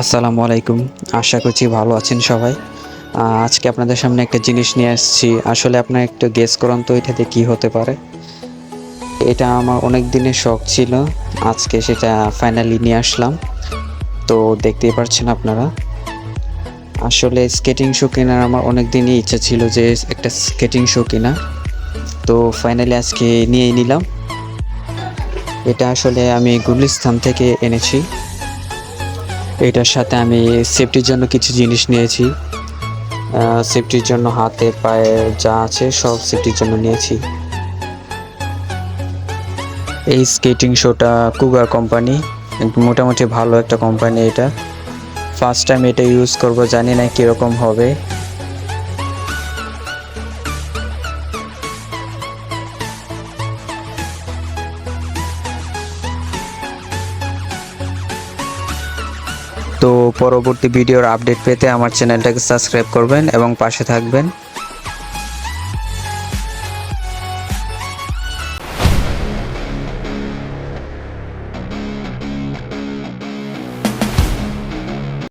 আসসালামু আলাইকুম। আশা করছি ভালো আছেন সবাই। আজকে আপনাদের সামনে একটা জিনিস নিয়ে আসছি। আসলে আপনারা একটু গেস করুন তো এটাতে কি হতে পারে? এটা আমার অনেক দিনের শখ ছিল। আজকে সেটা ফাইনালি নিয়ে আসলাম। তো দেখতেই পারছেন আপনারা। আসলে স্কেটিং শু কেনার আমার অনেক দিনই ইচ্ছা ছিল যে একটা স্কেটিং শু কেনা। তো ফাইনালি আজকে নিয়েই নিলাম। এটা আসলে আমি গুলিস্তান থেকে এনেছি। এটার সাথে আমি সেফটির জন্য কিছু জিনিস নিয়েছি। সেফটির জন্য হাতে পায়ে যা আছে সব সেফটির জন্য নিয়েছি। এই স্কেটিং শোটা কুগার কোম্পানি, মোটামুটি ভালো একটা কোম্পানি। এটা ফার্স্ট টাইম এটা ইউজ করব, জানি না কীরকম হবে। তো পরবর্তী ভিডিওর আপডেট পেতে আমার চ্যানেলটাকে সাবস্ক্রাইব করবেন এবং পাশে থাকবেন।